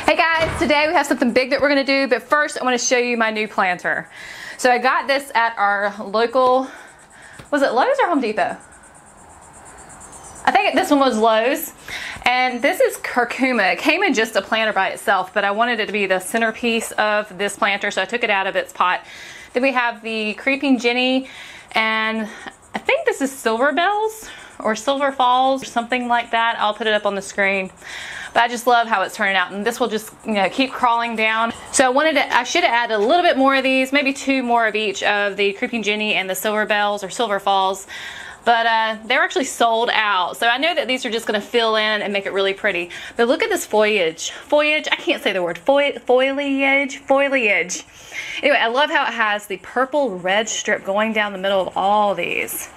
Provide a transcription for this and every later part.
Hey guys, today we have something big that we're going to do, but first I want to show you my new planter. So I got this at our local, was it Lowe's or Home Depot? I think this one was Lowe's. And this is curcuma. It came in just a planter by itself, but I wanted it to be the centerpiece of this planter, so I took it out of its pot. Then we have the creeping Jenny, and I think this is silver bells or silver falls or something like that. I'll put it up on the screen. But I just love how it's turning out, and this will just, you know, keep crawling down. So I should have added a little bit more of these, maybe 2 more of each of the creeping Jenny and the silver bells or silver falls. But they're actually sold out. So I know that these are just gonna fill in and make it really pretty. But look at this foliage. I can't say the word, foliage. Anyway, I love how it has the purple red strip going down the middle of all these.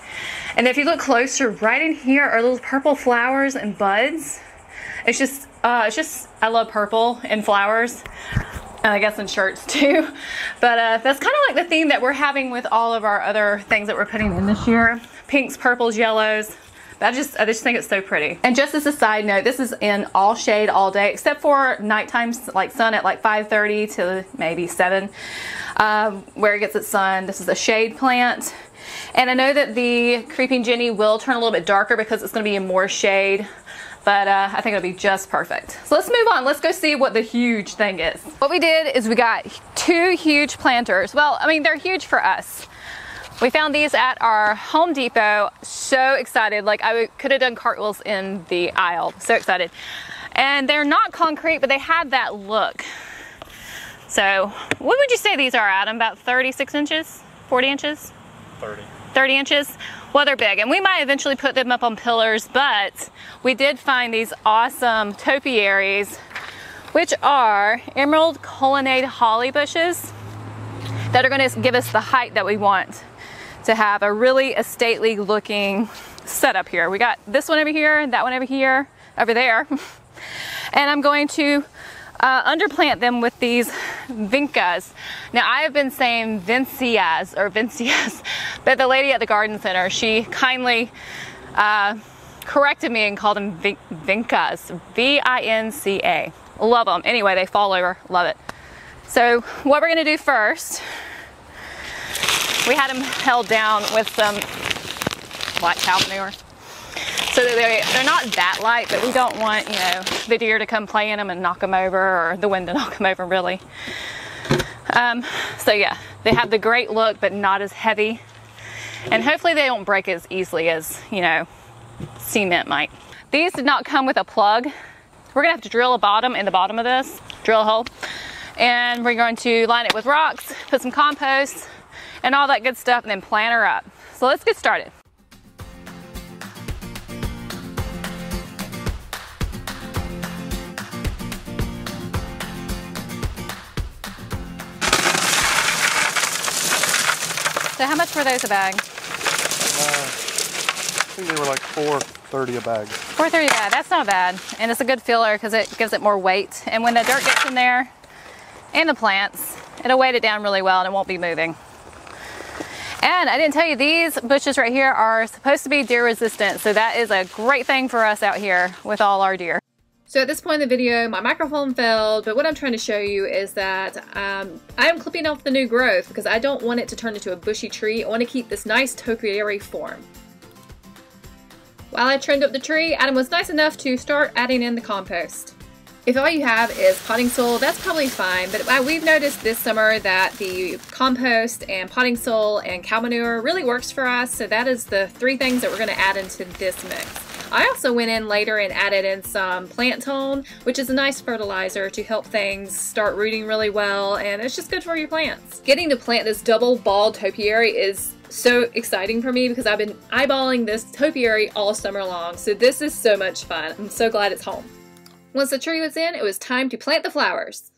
And if you look closer, right in here are little purple flowers and buds. It's just, I love purple and flowers. And I guess in shirts too. But that's kind of like the theme that we're having with all of our other things that we're putting in this year. Pinks, purples, yellows. But I just think it's so pretty. And just as a side note, this is in all shade all day, except for nighttime, like sun at like 5:30 to maybe 7, where it gets its sun. This is a shade plant. And I know that the creeping Jenny will turn a little bit darker because it's going to be in more shade. But I think it'll be just perfect. So let's move on. Let's go see what the huge thing is. What we did is we got 2 huge planters. Well, I mean, they're huge for us. We found these at our Home Depot. So excited. Like I could have done cartwheels in the aisle. So excited. And they're not concrete, but they had that look. So what would you say these are, Adam? About 36 inches? 40 inches? 30 inches. Well, they're big, and we might eventually put them up on pillars, but we did find these awesome topiaries, which are Emerald Colonnade Holly bushes that are going to give us the height that we want to have a really stately looking setup here. We got this one over here, that one over here, over there, and I'm going to underplant them with these vincas. Now I have been saying vincias, but the lady at the garden center, she kindly corrected me and called them vincas, V-I-N-C-A. Love them. Anyway, they fall over, love it. So what we're gonna do first, we had them held down with some black cow manure. So they're not that light, but we don't want, you know, the deer to come play in them and knock them over, or the wind to knock them over, really. So yeah, they have the great look, but not as heavy. And hopefully they don't break as easily as, you know, cement might. These did not come with a plug. We're gonna have to drill a bottom in the bottom of this, drill a hole. And we're going to line it with rocks, put some compost, and all that good stuff, and then plant her up. So let's get started. So how much were those a bag? I think they were like $4.30 a bag. $4.30 a bag, that's not bad. And it's a good filler because it gives it more weight. And when the dirt gets in there and the plants, it'll weight it down really well and it won't be moving. And I didn't tell you, these bushes right here are supposed to be deer resistant. So that is a great thing for us out here with all our deer. So at this point in the video, my microphone failed, but what I'm trying to show you is that I am clipping off the new growth because I don't want it to turn into a bushy tree. I want to keep this nice topiary form. While I trimmed up the tree, Adam was nice enough to start adding in the compost. If all you have is potting soil, that's probably fine, but we've noticed this summer that the compost and potting soil and cow manure really works for us, so that is the 3 things that we're going to add into this mix. I also went in later and added in some plant tone, which is a nice fertilizer to help things start rooting really well, and it's just good for your plants. Getting to plant this double ball topiary is so exciting for me because I've been eyeballing this topiary all summer long, so this is so much fun. I'm so glad it's home. Once the tree was in, it was time to plant the flowers.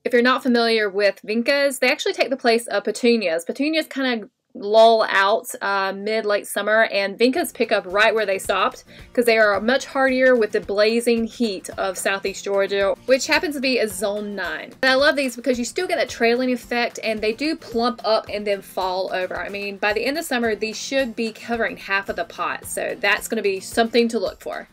If you're not familiar with vincas, they actually take the place of petunias. Petunias kind of lull out mid-late summer, and vincas pick up right where they stopped because they are much hardier with the blazing heat of southeast Georgia, which happens to be a zone 9. And I love these because you still get that trailing effect, and they do plump up and then fall over. I mean, by the end of summer, these should be covering half of the pot, so that's going to be something to look for.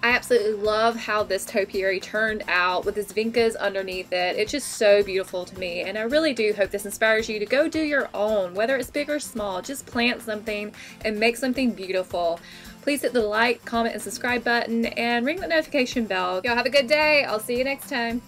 I absolutely love how this topiary turned out with this vincas underneath it. It's just so beautiful to me, and I really do hope this inspires you to go do your own, whether it's big or small. Just plant something and make something beautiful. Please hit the like, comment, and subscribe button, and ring the notification bell. Y'all have a good day. I'll see you next time.